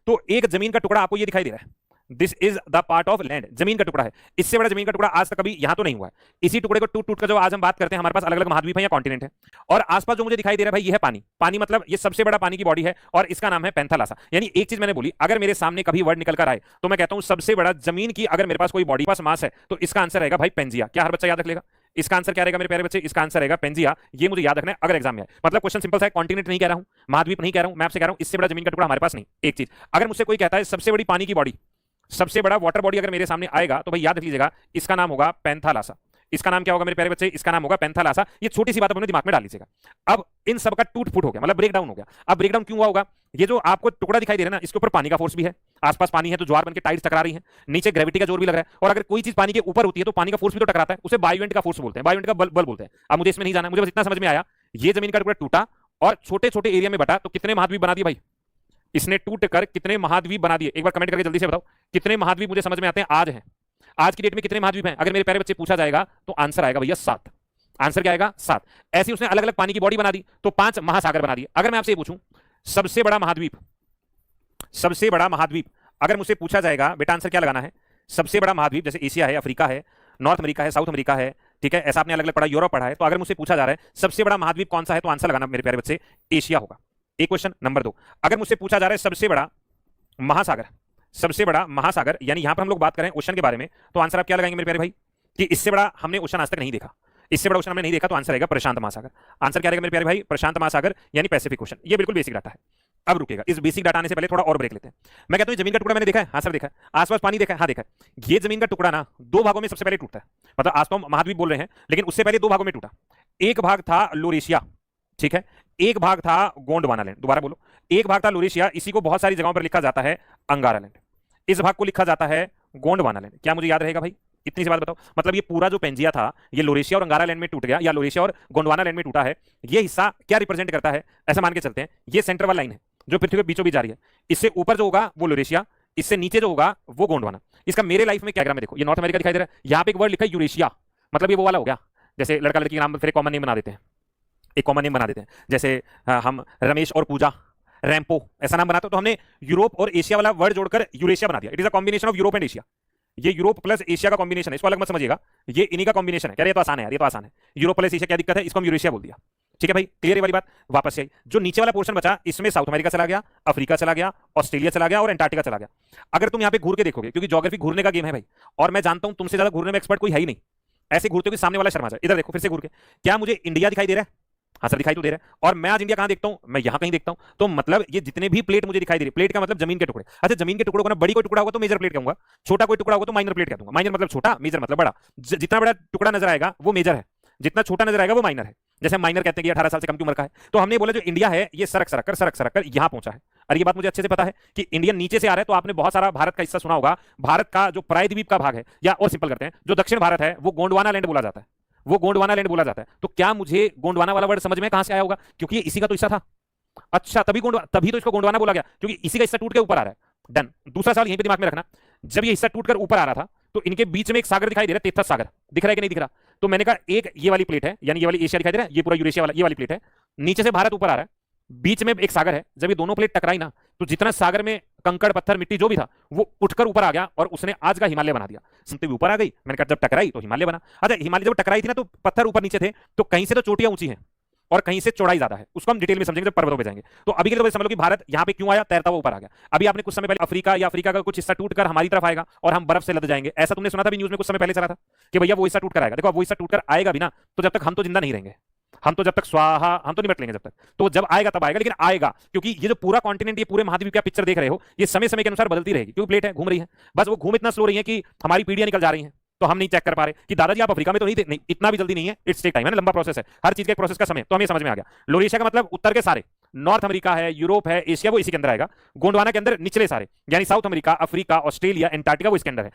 तो एक जमीन का टुकड़ा आपको ये दिखाई दे रहा है, this is the part of land, जमीन का टुकड़ा है। इससे बड़ा जमीन का टुकड़ा आज तक कभी यहां तो नहीं हुआ है। इसी टुकड़े को टूट टूट कर जो आज हम बात करते हैं, हमारे पास अलग अलग महाद्वीप है या कॉन्टिनेंट है, और आसपास जो मुझे दिखाई दे रहा है भाई, ये है पानी। पानी मतलब ये सबसे बड़ा पानी की बॉडी है और इसका नाम है पैंथालासा। यानी एक चीज मैंने बोली, अगर मेरे सामने कभी वर्ड निकल कर आए तो मैं कहता हूं सबसे बड़ा जमीन की अगर मेरे पास कोई बॉडी पास मास है तो इसका आंसर रहेगा भाई पेंजिया। क्या हर बच्चा याद रख लेगा? इसका आंसर क्या रहेगा मेरे प्यारे बच्चे? इसका आंसर रहेगा पेंजिया। ये मुझे याद रखना है अगर एग्जाम में है। मतलब क्वेश्चन सिंपल सा है, कॉन्टिनेंट नहीं कह रहा हूं, महाद्वीप नहीं कह रहा हूं, मैं आपसे कह रहा हूं इससे बड़ा जमीन का टुकड़ा हमारे पास नहीं। एक चीज, अगर मुझसे कोई कहता है सबसे बड़ी पानी की बॉडी, सबसे बड़ा वाटर बॉडी अगर मेरे सामने आएगा तो भाई याद रख लीजिएगा इसका नाम होगा पैंथालासा। इसका नाम क्या होगा मेरे प्यारे बच्चे? इसका नाम होगा पैंथालासा। ये छोटी सी बात अपने दिमाग में डाल लीजिएगा। अब इन सब का टूट फूट हो गया, मतलब ब्रेक डाउन हो गया। अब ब्रेक डाउन क्यों हुआ होगा? ये जो आपको टुकड़ा दिखाई दे रहा है ना, इसके ऊपर पानी का फोर्स भी है, आसपास पानी है तो ज्वार बनकर टाइड्स टकरा रही है, नीचे ग्रेविटी का जोर भी लग रहा है, और अगर कोई चीज पानी के ऊपर होती है तो पानी का फोर्स भी तो टकराता है, उसे बायोवेंट का फोर्स बोलते हैं, बायोवेंट का बल बोलते हैं। अब मुझे इसमें नहीं जाना, मुझे बस इतना समझ में आया, ये जमीन का टुकड़ा टूटा और छोटे छोटे एरिया में बटा तो कितने महाद्वीप बना दिए भाई? इसने टूट कर कितने महाद्वीप बना दिए? एक बार कमेंट करके जल्दी से बताओ कितने महाद्वीप मुझे समझ में आते हैं आज हैं। आज की डेट में कितने महाद्वीप हैं? अगर मेरे प्यारे बच्चे पूछा जाएगा तो आंसर आएगा भैया 7। आंसर क्या आएगा? 7। ऐसी उसने अलग अलग पानी की बॉडी बना दी तो 5 महासागर बना दिए। अगर मैं आपसे पूछूं सबसे बड़ा महाद्वीप, सबसे बड़ा महाद्वीप अगर मुझसे पूछा जाएगा बेटा आंसर क्या लगाना है? सबसे बड़ा महाद्वीप जैसे एशिया है, अफ्रीका है, नॉर्थ अमेरिका है, साउथ अमेरिका है, ठीक है, ऐसा आपने अलग अलग पढ़ा, यूरोप पढ़ा है, तो अगर मुझसे पूछा जा रहा है सबसे बड़ा महाद्वीप कौन सा है तो आंसर लगाना मेरे प्यारे बच्चे एशिया होगा। एक क्वेश्चन। नंबर 2, अगर मुझसे पूछा जा रहा है सबसे बड़ा महासागर, सबसे बड़ा महासागर यानी यहां पर हम लोग बात करें ओशन के बारे में, तो आंसर आप क्या लगाएंगे मेरे प्यारे भाई? कि इससे बड़ा हमने ओशन आज तक नहीं देखा, इससे बड़ा ओशन हमने नहीं देखा, तो आंसर रहेगा प्रशांत महासागर। आंसर क्या रहेगा मेरे प्यारे भाई? प्रशांत महासागर यानी पैसिफिक ओशन। ये बिल्कुल बेसिक डाटा है। अब रुकेगा, इस बेसिक डाटा आने से पहले थोड़ा और ब्रेक लेते हैं। मैं कहता हूं जमीन का टुकड़ा मैंने देखा है, हाँ सर देखा है। आसपास पानी देखा है, हाँ देखा है। ये जमीन का टुकड़ा ना 2 भागों में सबसे पहले टूटता है, मतलब आज तो हम महाद्वीप बोल रहे हैं लेकिन उससे पहले 2 भागों में टूटा। एक भाग था लोरेशिया, ठीक है, एक भाग था गोंडवाना लैंड। दोबारा बोलो, एक भाग था लोरेशिया, इसी को बहुत सारी जगहों पर लिखा जाता है अंगारा लैंड, इस भाग को लिखा जाता है गोंडवाना लैंड। क्या मुझे याद रहेगा भाई? इतनी सी बात बताओ। मतलब ये पूरा जो पेंजिया था ये लोरेशिया और अंगारा लैंड में टूट गया, या लोरेशिया और गोंडवाना लैंड में टूटा है। ये हिस्सा क्या रिप्रेजेंट करता है? ऐसा मान के चलते हैं ये सेंटर वाला लाइन है जो पृथ्वी के बीचों बीच जा रही है, इससे ऊपर जो होगा वो लोरेशिया, इससे नीचे जो होगा वो गोंडवाना। इसका मेरे लाइफ में क्या ग्राम है देखो, ये नॉर्थ अमेरिका दिखाई दे रहा है, यहाँ पे एक वर्ड लिखा है यूरेशिया, मतलब ये वो वाला हो गया जैसे लड़का लड़की के नाम फिर कॉमन नेम बना देते हैं, एक कॉमन नेम बना देते हैं, जैसे हम रमेश और पूजा, रैंपो, ऐसा नाम बनाते हो, तो हमने यूरोप और एशिया वाला वर्ड जोड़कर यूरेशिया बना दिया। It is a combination of Europe and Asia. ये यूरोप प्लस एशिया का कॉम्बिनेशन है, इसको अलग मत समझिएगा, ये इन्हीं का कॉम्बिनेशन है। क्या ये तो आसान है यार, ये तो आसान है। यूरोप प्लस एशिया क्या दिक्कत है? इसको हम यूरेशिया बोल दिया, ठीक है भाई, क्लियर है वाली बात। वापस से आई, जो नीचे वाला पोर्शन बचा इसमें साउथ अमेरिका चला गया, अफ्रीका चला गया, ऑस्ट्रेलिया चला गया और एंटार्क्टिका चला गया। अगर तुम यहाँ पे घूर के देखोगे, क्योंकि ज्योग्राफी घूरने का गेम है भाई, और मैं जानता हूं तुमसे ज्यादा घूरने में एक्सपर्ट कोई है ही नहीं, ऐसे घूरते हो कि सामने वाला शर्मा जाए। इधर देखो फिर से घूर के, क्या मुझे इंडिया दिखाई दे रहा है? हाँ सर दिखाई तो दे रहा है। और मैं आज इंडिया कहां देखता हूं? मैं यहां कहीं देखता हूं। तो मतलब ये जितने भी प्लेट मुझे दिखाई दे रही, प्लेट का मतलब जमीन के टुकड़े। अच्छा जमीन के टुकड़ों को ना बड़ी कोई टुकड़ा होगा तो मेजर प्लेट कहूंगा, छोटा कोई टुकड़ा होगा तो माइनर प्लेट कह दूंगा। माइनर मतलब छोटा, मेजर मतलब बड़ा। जितना बड़ा टुकड़ा नजर आएगा वो मेजर है, जितना छोटा नजर आएगा वो माइनर है। जैसे माइनर कहते हैं कि 18 साल से कम की उम्र का है, तो हमने बोला जो इंडिया है ये सरक सरक कर यहां पहुंचा है। और ये बात मुझे अच्छे से पता है कि इंडिया नीचे से आ रहा है, तो आपने बहुत सारा भारत का हिस्सा सुना होगा। भारत का जो प्रायद्वीप का भाग है, या और सिंपल करते हैं जो दक्षिण भारत है वो गोंडवाना लैंड बोला जाता है, वो गोंडवाना लैंड बोला जाता है। तो क्या मुझे गोंडवाना वाला वर्ड समझ में कहां से आया होगा? क्योंकि ये इसी का तो हिस्सा था। अच्छा तभी तो इसको गोंडवाना बोला गया, क्योंकि इसी का हिस्सा टूट के ऊपर आ रहा है। डन। दूसरा सवाल यहीं पे दिमाग में रखना, जब ये हिस्सा टूटकर ऊपर आ रहा था तो इनके बीच में एक सागर दिखाई दे रहा है, तेथस सागर दिख रहा है कि नहीं दिख रहा? तो मैंने कहा एक ये वाली प्लेट है, यानी ये वाली एशिया दिखाई दे रहा है, ये पूरा यूरेशिया वाला ये वाली प्लेट है, नीचे से भारत ऊपर आ रहा है, बीच में एक सागर है। जब ये दोनों प्लेट टकराई ना, तो जितना सागर में कंकड़ पत्थर मिट्टी जो भी था वो उठकर ऊपर आ गया और उसने आज का हिमालय बना दिया। सुनते हुए ऊपर आ गई, मैंने कहा जब टकराई तो हिमालय बना। अच्छा हिमालय जब टकराई थी ना तो पत्थर ऊपर नीचे थे, तो कहीं से तो चोटियां ऊंची हैं और कहीं से चौड़ाई ज्यादा है, उसको हम डिटेल में समझेंगे जब पर्वतों पे जाएंगे। तो अभी के लिए तो समझ लो कि भारत यहाँ पे क्यों आया, तैरता हुआ ऊपर आ गया। अभी आपने कुछ समय पहले अफ्रीका या अफ्रीका का कुछ हिस्सा टूटकर हमारी तरफ आएगा और हम बर्फ से लद जाएंगे, ऐसा तुमने सुना था भी न्यूज में कुछ समय पहले चला था कि भैया वो हिस्सा टूट कर आएगा। देखो वो हिस्सा टूट कर आएगा भी ना, तो जब तक हम तो जिंदा नहीं रहेंगे, हम तो जब तक स्वाहा हम तो निपट लेंगे जब तक, तो जब आएगा तब आएगा, लेकिन आएगा। क्योंकि ये जो पूरा कॉन्टिनेंट, ये पूरे महाद्वीप का पिक्चर देख रहे हो, ये समय समय के अनुसार बदलती रहेगी, क्योंकि प्लेट है घूम रही है, बस वो घूम इतना स्लो रही है कि हमारी पीढ़ियां निकल जा रही हैं, तो हम नहीं चेक कर पा रहे कि दादाजी आप अफ्रीका में तो नहीं थे। नहीं, इतना भी जल्दी नहीं है, इट्स टेक टाइम है ना, लंबा प्रोसेस है, हर चीज का एक प्रोसेस का समय। तो हमें समझ में आ गया, लोरेशिया का मतलब उत्तर के सारे, नॉर्थ अमेरिका है, यूरोप है, एशिया वो इसी के अंदर आएगा। गोंडवाना के अंदर निचले सारे, यानी south America, Africa, Australia, Antarctica वो इसके अंदर है।